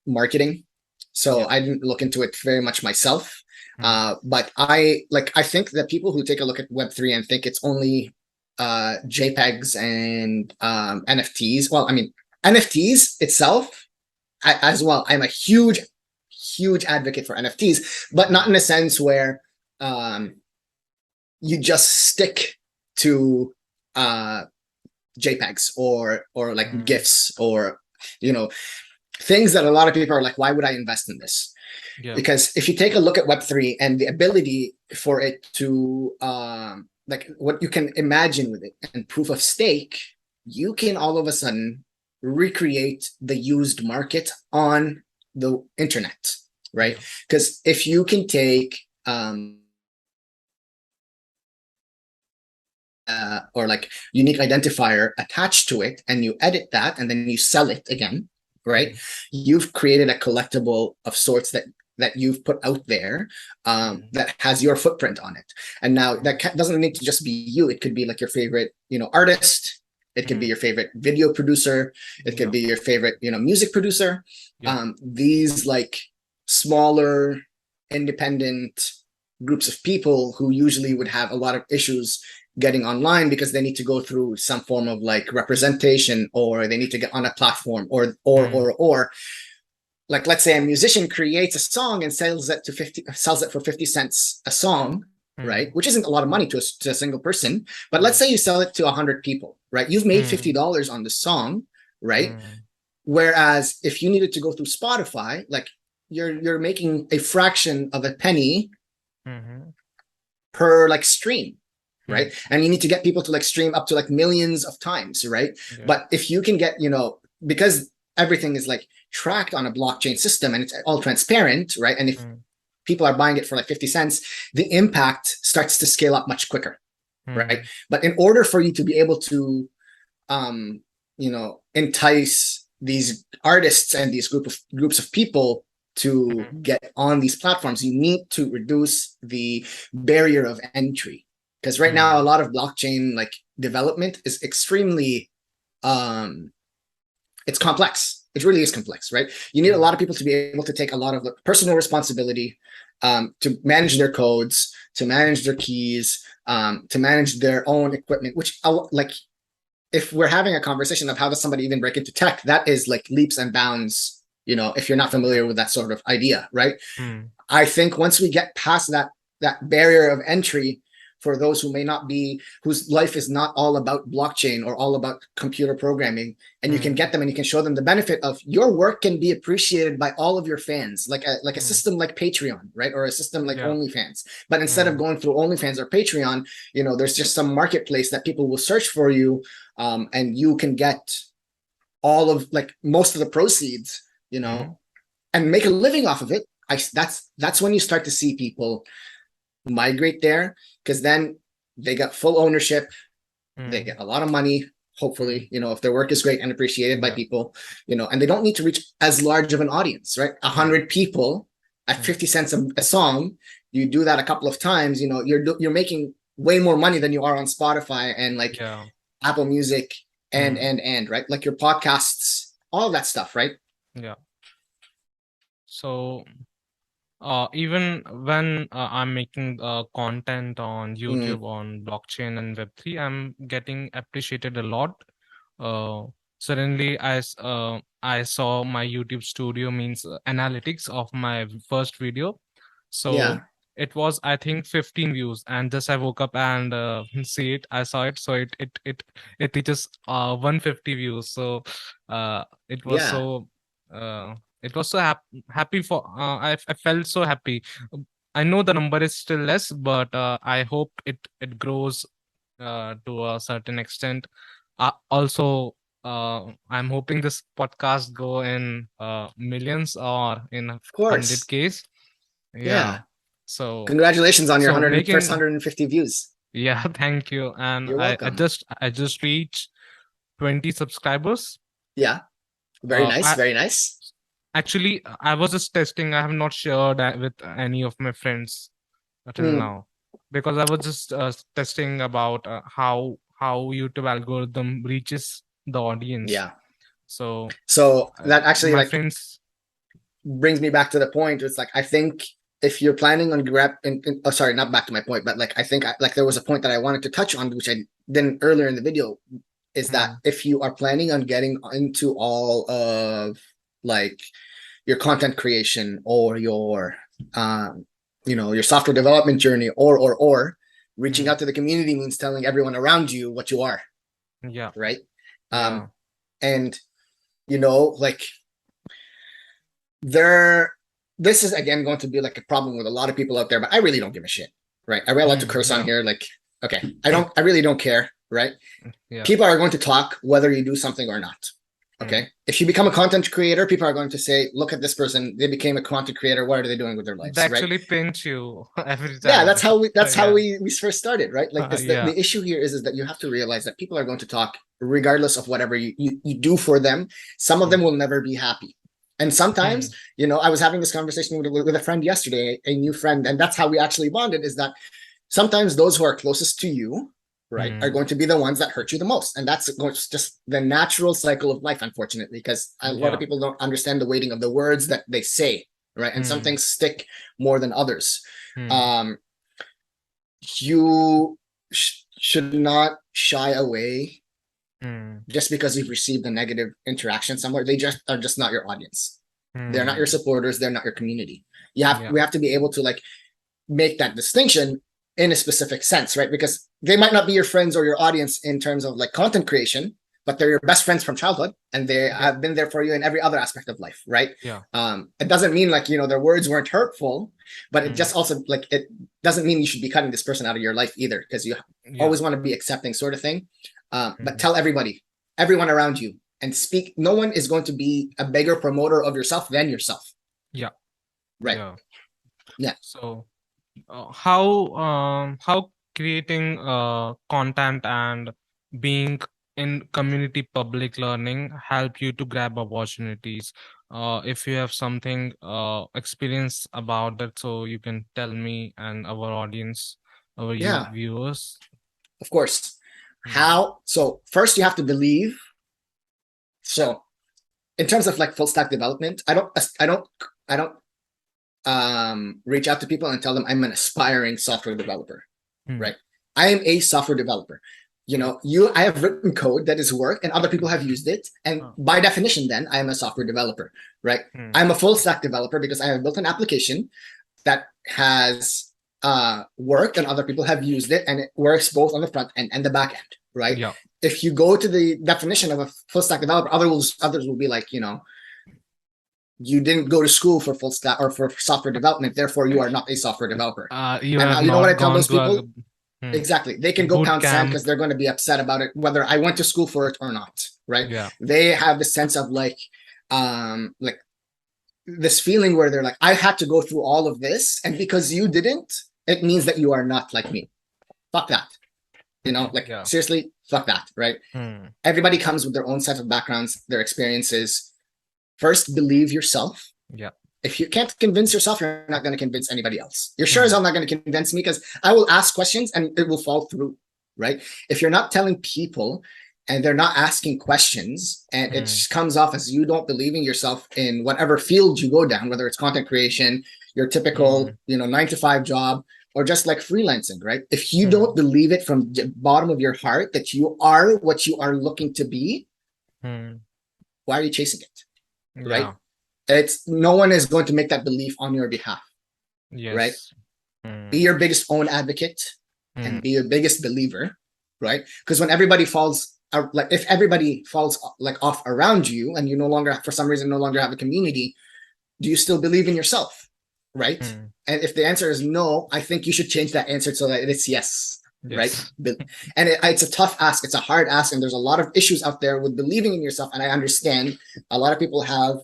marketing. So I didn't look into it very much myself. But I think that people who take a look at Web3 and think it's only JPEGs and NFTs. Well, I mean, NFTs itself as well. I'm a huge advocate for NFTs, but not in a sense where you just stick to JPEGs or like GIFs or things that a lot of people are like, why would I invest in this? Yeah. Because if you take a look at Web3 and the ability for it to like what you can imagine with it and proof of stake, you can all of a sudden recreate the used market on the internet, right? Because if you can take or like unique identifier attached to it and you edit that and then you sell it again, right? You've created a collectible of sorts that you've put out there that has your footprint on it. And now that doesn't need to just be you. It could be like your favorite, artist. It could be your favorite video producer. It could be your favorite, music producer. These like smaller independent groups of people who usually would have a lot of issues getting online because they need to go through some form of like representation, or they need to get on a platform, or like, let's say a musician creates a song and sells it for 50 cents a song, right? Which isn't a lot of money to a single person, but let's say you sell it to 100 people, right? You've made $50 on the song, right? Whereas if you needed to go through Spotify, like you're making a fraction of a penny per like stream, right? And you need to get people to like stream up to like millions of times, right? But if you can get, because everything is like tracked on a blockchain system and it's all transparent, right? And if people are buying it for like 50 cents, the impact starts to scale up much quicker, right? But in order for you to be able to, entice these artists and these groups of people to get on these platforms, you need to reduce the barrier of entry. Because right now, a lot of blockchain like development is extremely, it's complex. It really is complex, right? You need a lot of people to be able to take a lot of personal responsibility to manage their codes, to manage their keys, to manage their own equipment, which like, if we're having a conversation of how does somebody even break into tech, that is like leaps and bounds, if you're not familiar with that sort of idea, right? I think once we get past that barrier of entry, for those who may not be, whose life is not all about blockchain or all about computer programming, and you can get them and you can show them the benefit of your work can be appreciated by all of your fans, like a system like Patreon, right? Or a system like OnlyFans. But instead of going through OnlyFans or Patreon, there's just some marketplace that people will search for you, and you can get all of like most of the proceeds, and make a living off of it. That's when you start to see people migrate there, because then they got full ownership, they get a lot of money, hopefully, if their work is great and appreciated by people, and they don't need to reach as large of an audience, right? 100 people at 50 cents a song, you do that a couple of times, you're making way more money than you are on Spotify and like Apple Music and right, like your podcasts, all of that stuff, right? So even when I'm making content on YouTube on blockchain and Web3, I'm getting appreciated a lot uh, suddenly I saw my YouTube studio means analytics of my first video. So Yeah. it was, I think, 15 views, and just I woke up and see it. I saw it, so it reaches 150 views. So it was Yeah. so happy for I felt so happy. I know the number is still less, but I hope it grows to a certain extent. Also, I'm hoping this podcast go in millions or in Of course. 100Ks. Yeah. Yeah. So Congratulations on your so first making 150 views. yeah, thank you. And You're welcome. I just reached 20 subscribers. Yeah. Very Uh, nice. I Very nice. actually I was just testing. I have not shared that with any of my friends till Hmm. now, because I was just testing about how YouTube algorithm reaches the audience. Yeah. So So that actually my like friends, brings me back to the point. It's like I think if you're planning on oh, sorry, not back to my point, but like I think like there was a point that I wanted to touch on, which I didn't earlier in the video, is that mm, if you are planning on getting into all of like your content creation or your your software development journey, or reaching mm, out to the community means telling everyone around you what you are, yeah, right? yeah, And like there this is again going to be like a problem with a lot of people out there, but I really don't give a shit, right? Are we allowed to curse on yeah, here? Like, okay, I really don't care, right? yeah, People are going to talk whether you do something or not. Okay. If you become a content creator, people are going to say, look at this person, they became a content creator, what are they doing with their they lives, right? actually pinch you every Yeah, time. that's how Yeah, we first started, right? Like this yeah, the issue here is that you have to realize that people are going to talk regardless of whatever you do for them. Some of them mm, will never be happy. And sometimes, mm, I was having this conversation with a friend yesterday, a new friend, and that's how we actually bonded, is that sometimes those who are closest to you, right, are mm, going to be the ones that hurt you the most. And that's just the natural cycle of life, unfortunately, because a lot of yeah, people don't understand the weighting of the words that they say, right? And some mm, things stick more than others. mm, Um, you should not shy away mm, just because you've received a negative interaction somewhere. They just are just not your audience. They're not your mm, supporters. They're not your community. yeah, We have to be able to like make that distinction in a specific sense, right? Because they might not be your friends or your audience in terms of like content creation, but they're your best friends from childhood, and they yeah, have been there for you in every other aspect of life, right? yeah, It doesn't mean like their words weren't hurtful, but it mm, just also like it doesn't mean you should be cutting this person out of your life either, because you yeah, always want to be accepting, sort of thing. But mm, tell everyone around you, and speak. No one is going to be a bigger promoter of yourself than yourself, yeah, right? yeah. Yeah. So how creating content and being in community public learning help you to grab opportunities? If you have something experience about that, so you can tell me and our audience, our you Yeah, viewers. of course. Hmm. So first you have to believe. So in terms of like full stack development, I don't reach out to people and tell them I'm an aspiring software developer, Hmm. right? I am a software developer. Yeah. I have written code that is work and other people have used it. And Uh, by definition, then I am a software developer, right? hmm. I'm a full stack developer because I have built an application that has worked and other people have used it, and it works both on the front end and the back end, right? Yeah. If you go to the definition of a full stack developer, others will be like, you didn't go to school for full stack or for software development, therefore you are not a software developer. You And have you know what I not tell gone those to a people? Exactly. They can go boot pound sand camp. because they're going to be upset about it, whether I went to school for it or not, right? Yeah. They have the sense of like this feeling where they're like, I had to go through all of this, and because you didn't, it means that you are not like me. Fuck that. Like Yeah. seriously, fuck that, right? Hmm. Everybody comes with their own set of backgrounds, their experiences. First, believe yourself. Yeah. If you can't convince yourself, you're not going to convince anybody else. You're sure as Hmm. hell not going to convince me, because I will ask questions and it will fall through, right? If you're not telling people and they're not asking questions, and it Hmm. comes off as you don't believe in yourself in whatever field you go down, whether it's content creation, your typical, Hmm. 9 to 5 job, or just like freelancing, right? If you Hmm. don't believe it from the bottom of your heart that you are what you are looking to be, Hmm. Why are you chasing it? Right? Yeah. It's no one is going to make that belief on your behalf, right? Yes. Be Hmm. your biggest own advocate Hmm. and be your biggest believer, right? Because when everybody falls like if everybody falls like off around you and you no longer for some reason no longer have a community, do you still believe in yourself, right? Hmm. And if the answer is no, I think you should change that answer so that it's yes, right? Yes. And it's a tough ask, it's a hard ask, and there's a lot of issues out there with believing in yourself. And I understand a lot of people have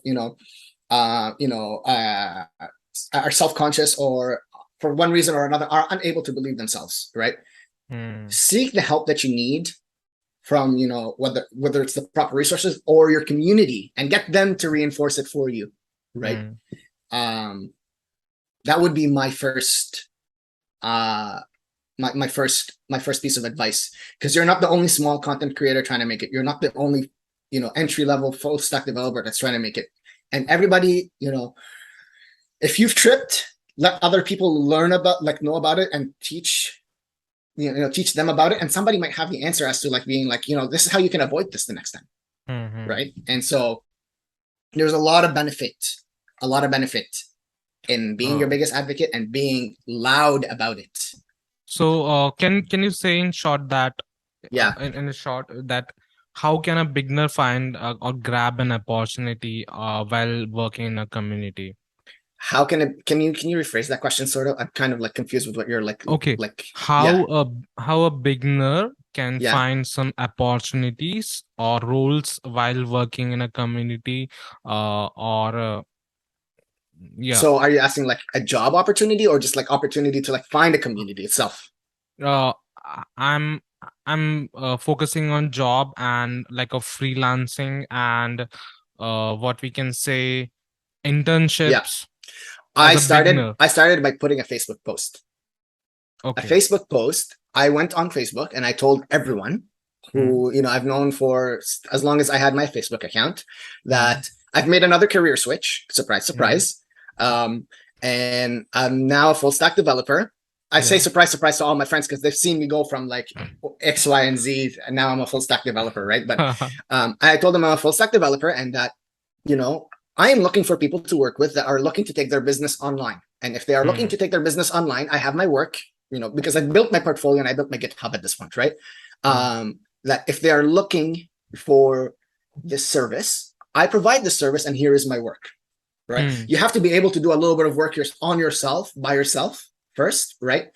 are self-conscious or for one reason or another are unable to believe themselves, right? Hmm. Seek the help that you need from whether it's the proper resources or your community and get them to reinforce it for you, right? Hmm. That would be my first my first piece of advice, because you're not the only small content creator trying to make it. You're not the only entry level full stack developer that's trying to make it. And everybody, if you've tripped, let other people learn about know about it and teach teach them about it, and somebody might have the answer as to being this is how you can avoid this the next time, Hmm. right? And so there's a lot of benefit in being your Uh, biggest advocate and being loud about it. so, can you say in short that, Yeah. in a short that how can a beginner find or grab an opportunity while working in a community? How can you rephrase that question sort of? I'm kind of confused with what you're Okay, yeah. how a beginner can Yeah. find some opportunities or roles while working in a community, or yeah, So are you asking a job opportunity or just opportunity to find a community itself? uh, I'm focusing on job and like a freelancing and what we can say Yeah. internships as I a started beginner. I started by putting a Facebook post. A Okay. Facebook post. I went on Facebook and I told everyone Hmm. who I've known for as long as I had my Facebook account Hmm. that I've made another career switch. Surprise, Hmm. surprise. And I'm now a full stack developer. I say Yeah. surprise, surprise to all my friends because they've seen me go from X, Y, and Z, and now I'm a full stack developer, right? But I told them I'm a full stack developer and that I am looking for people to work with that are looking to take their business online. And if they are looking Hmm. to take their business online, I have my work, because I built my portfolio and I built my GitHub at this point, right? Hmm. That if they are looking for this service, I provide this service and here is my work, right? Hmm. You have to be able to do a little bit of work on yourself by yourself first, right?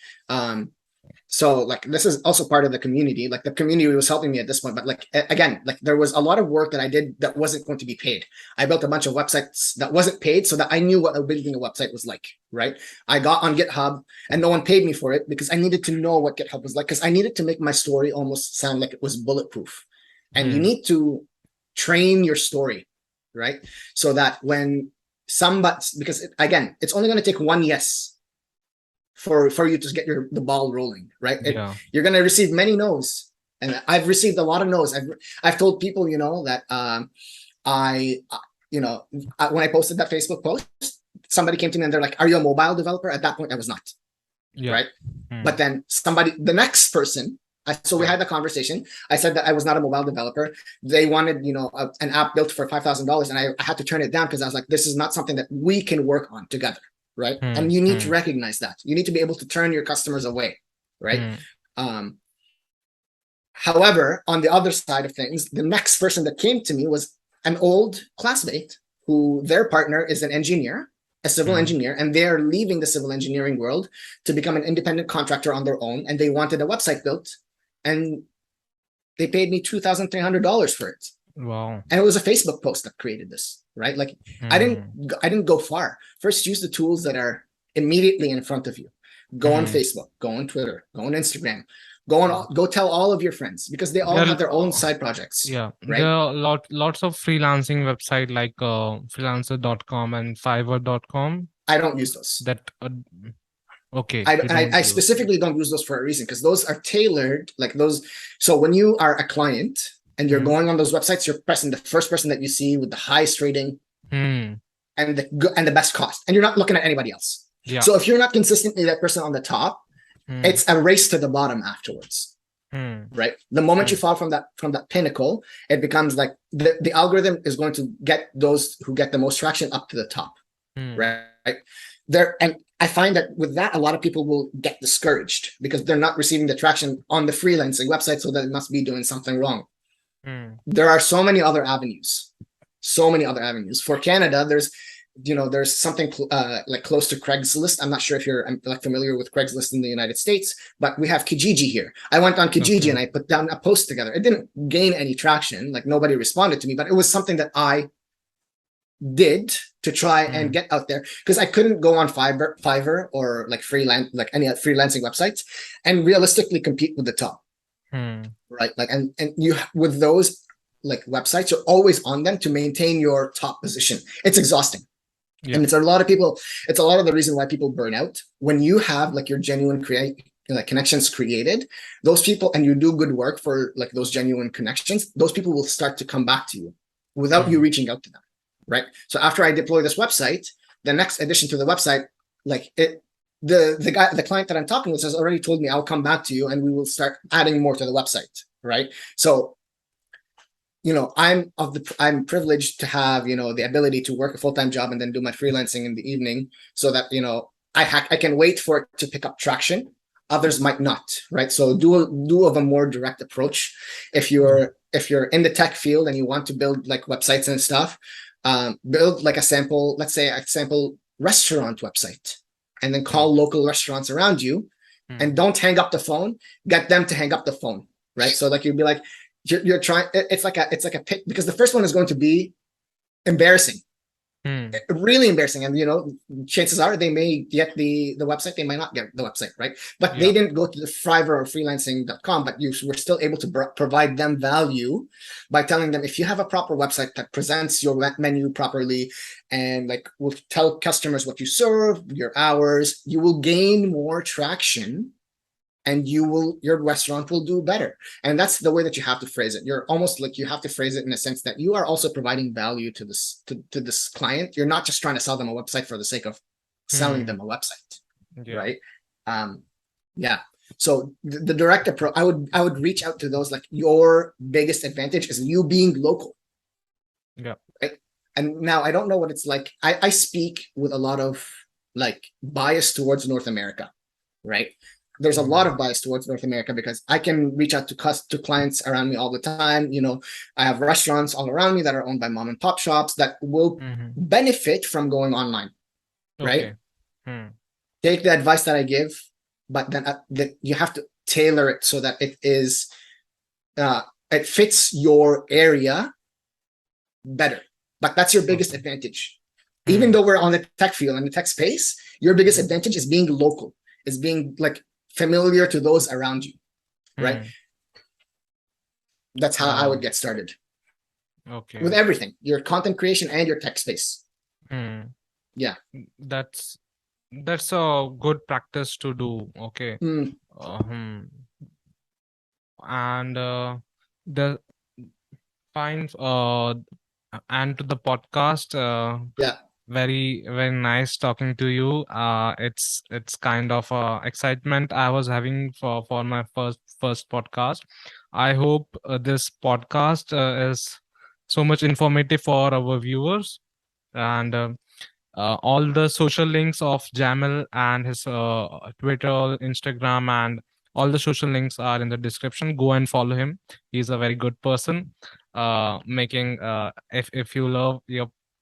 So this is also part of the community. The community was helping me at this point, but again, there was a lot of work that I did that wasn't going to be paid. I built a bunch of websites that wasn't paid so that I knew what building a website was like, right? I got on GitHub and no one paid me for it because I needed to know what GitHub was like, because I needed to make my story almost sound like it was bulletproof. And you Hmm. need to train your story, right? So that when somebody, because again, it's only going to take one yes for you to get the ball rolling, right? Yeah. You're going to receive many no's, and I've received a lot of no's. I've told people, that when I posted that Facebook post, somebody came to me and they're like, "Are you a mobile developer?" At that point, I was not, Yeah. right? Hmm. But then the next person. So we Yeah. had the conversation. I said that I was not a mobile developer. They wanted, an app built for $5,000, and I had to turn it down because I was like, this is not something that we can work on together, right? Hmm. And you need to Hmm. recognize that. You need to be able to turn your customers away, right? Hmm. However, on the other side of things, the next person that came to me was an old classmate who their partner is an engineer, a civil Hmm. engineer, and they're leaving the civil engineering world to become an independent contractor on their own. And they wanted a website built, and they paid me $2,300 for it. Wow. And it was a Facebook post that created this, right? I Hmm. didn't go far. First, use the tools that are immediately in front of you. Go on Hmm. Facebook, go on Twitter, go on Instagram, go tell all of your friends, because they all There, have their own side projects, yeah, there right? are lots of freelancing website like freelancer.com and fiverr.com I don't use those. that okay, you don't I use. specifically don't use those for a reason, because those are tailored, those. So when you are a client and you're Hmm. going on those websites, you're pressing the first person that you see with the highest rating Hmm. and the best cost, and you're not looking at anybody else. Yeah. So if you're not consistently that person on the top, Hmm. it's a race to the bottom afterwards. right? The moment you fall from that pinnacle, it becomes like the algorithm is going to get those who get the most traction up to the top, right? And I find that with that, a lot of people will get discouraged because they're not receiving the traction on the freelancing website, so that it must be doing something wrong. There are so many other avenues. For Canada, there's something like close to Craigslist. I'm not sure if you're like familiar with Craigslist in the United States, but we have Kijiji here. I went on Kijiji and I put down a post together. It didn't gain any traction, like nobody responded to me, but it was something that I did to try and get out there, because I couldn't go on Fiverr or like freelance, like any freelancing websites, and realistically compete with the top. Right? Like, and you, with those like websites, you're always on them to maintain your top position. It's exhausting. And it's a lot of the reason why people burn out. When you have like your genuine connections created, those people, and you do good work for like those genuine connections, those people will start to come back to you without you reaching out to them. Right. So after I deploy this website, the next addition to the website, like the client that I'm talking with has already told me, I'll come back to you and we will start adding more to the website. Right. So, I'm privileged to have, the ability to work a full-time job and then do my freelancing in the evening, so that, I can wait for it to pick up traction. Others might not. Right. So do a more direct approach. If you're in the tech field and you want to build like websites and stuff, build like let's say a sample restaurant website, and then call local restaurants around you, and don't hang up the phone. Get them to hang up the phone, right? So like you'd be like, you're trying. It's like a pit, because the first one is going to be embarrassing, really embarrassing, and chances are they may get the website, they might not get the website, right? But they didn't go to the Fiverr or freelancing.com, but you were still able to provide them value by telling them, if you have a proper website that presents your menu properly and like will tell customers what you serve, your hours, you will gain more traction, and your restaurant will do better. And that's the way that you have to phrase it. You're almost like, you have to phrase it in a sense that you are also providing value to this client. You're not just trying to sell them a website for the sake of selling them a website, right? So the direct approach, I would reach out to those, like, your biggest advantage is you being local. Right? And now I don't know what it's like. I speak with a lot of like bias towards North America, right? There's a lot of bias towards North America because I can reach out to clients around me all the time. I have restaurants all around me that are owned by mom and pop shops that will benefit from going online, right? Take the advice that I give, but then you have to tailor it so that it fits your area better. But that's your biggest advantage. Even though we're on the tech field and the tech space, your biggest advantage is being local, is being like familiar to those around you, right? That's how I would get started. With everything, your content creation and your tech space. Yeah. That's a good practice to do. Okay. And the fine and to the podcast. Very, very nice talking to you. It's kind of excitement I was having for my first podcast. I hope this podcast is so much informative for our viewers, and all the social links of Jamil and his Twitter, Instagram, and all the social links are in the description. Go and follow him. He's a very good person. Making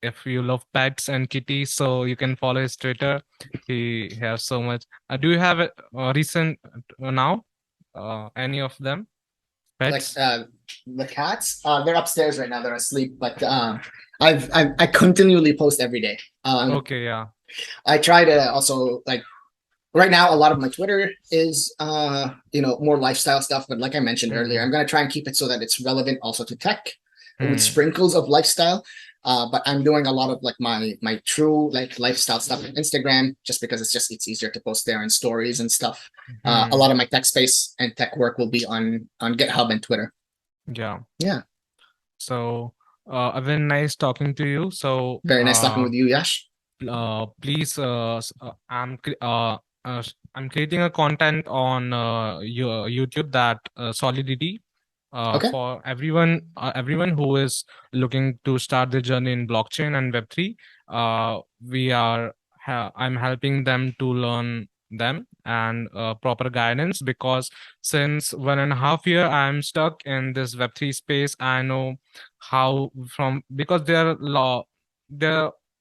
if you love pets and kitties, so you can follow his Twitter. He has so much. Do you have a recent now? Any of them? Pets? Like the cats, they're upstairs right now. They're asleep, but I continually post every day. I try to also, like, right now a lot of my Twitter is more lifestyle stuff, but like I mentioned earlier, I'm going to try and keep it so that it's relevant also to tech with sprinkles of lifestyle. But I'm doing a lot of like my true like lifestyle stuff on Instagram, just because it's easier to post there in stories and stuff. A lot of my tech space and tech work will be on GitHub and Twitter. So very nice talking to you. So very nice talking with you, Yash. Please I'm creating a content on YouTube, that Solidity, Okay. for everyone who is looking to start their journey in blockchain and Web3. I'm helping them to learn them and proper guidance, because since 1.5 year I'm stuck in this Web3 space. I know how, from because there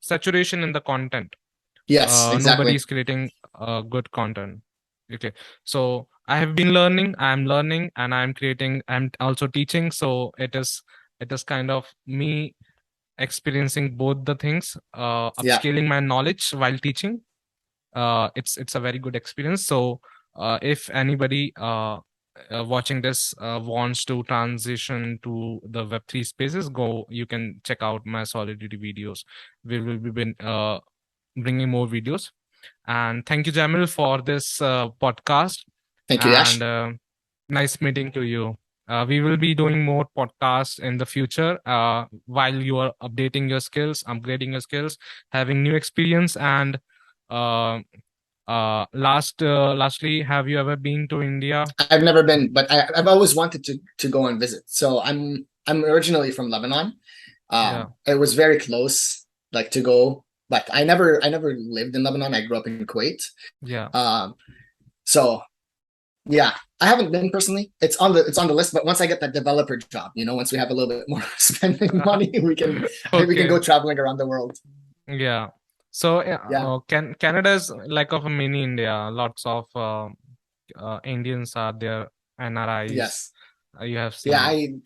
saturation in the content. Yes, Nobody exactly. is creating good content. Okay, so I have been learning, I'm learning, and I'm creating, I'm also teaching. So it is kind of me experiencing both the things, Yeah. upscaling my knowledge while teaching. It's a very good experience. So if anybody watching this wants to transition to the Web3 spaces, you can check out my Solidity videos. We will be bringing more videos. And thank you, Jamil, for this podcast. Thank you, And Yash. nice meeting to you. We will be doing more podcasts in the future, while you are updating your skills, upgrading your skills, having new experience. And uh, lastly, have you ever been to India? I've never been, but I've always wanted to go and visit. So I'm originally from Lebanon. Yeah, It was very close, like to go, but I never lived in Lebanon. I grew up in Kuwait. yeah. So yeah, I haven't been personally. It's on the list, but once I get that developer job, once we have a little bit more spending money, we can go Okay. traveling around the world. Yeah. So Yeah. Canada is like of a mini India. Lots of Indians are there, NRIs. Yes. You have Yeah. seen.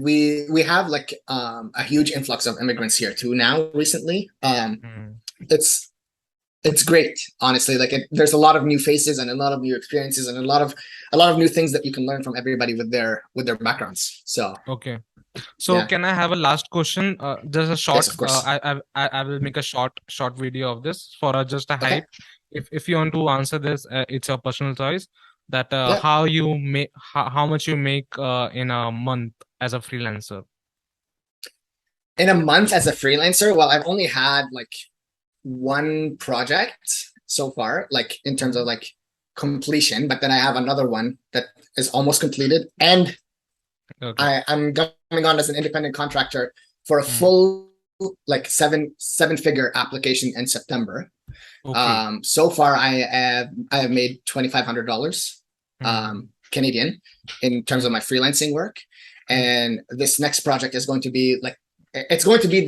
We have like a huge influx of immigrants here too now recently. Mm. It's it's great, honestly. Like there's a lot of new faces and a lot of new experiences and a lot of new things that you can learn from everybody with their backgrounds. So Okay. So yeah. can I have a last question? Just a Yes, short. of course. I will make a short video of this for just a Okay. hype. If you want to answer this, it's your personal choice. That Yeah. how much you make in a month as a freelancer. In a month as a freelancer, well, I've only had like one project so far, like in terms of Mhm. like completion, but then I have another one that is almost completed, and Okay. I'm coming on as an independent contractor for a Mm. full like seven figure application in September. Okay. So far I have made $2,500 Mm. Canadian in terms of my freelancing work, Mm. and this next project is going to be like it's going to be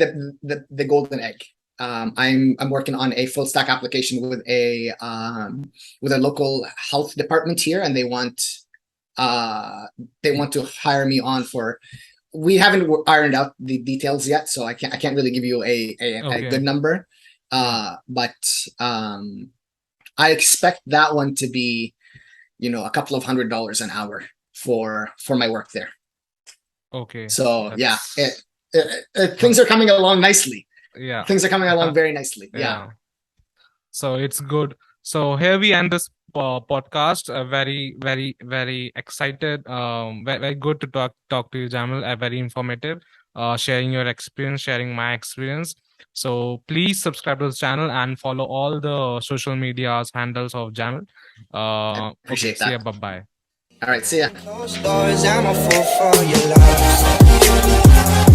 the golden egg. I'm working on a full stack application with a local health department here, and they want to hire me on for. We haven't ironed out the details yet, so I can't really give you a Okay. good number. Yeah. But I expect that one to be, a couple of $100 an hour for my work there. Okay. So yeah, That's things are coming along nicely. yeah. Things are coming along very nicely. Yeah. Yeah. So it's good. So here we end this podcast. Very, very, very excited. Very, very good to talk to you, Jamil. Very informative. Sharing your experience, sharing my experience. So please subscribe to this channel and follow all the social medias handles of Jamil. I Okay. appreciate See ya. that. Bye bye. All right. See ya. Closed doors, I'm a fool for your love.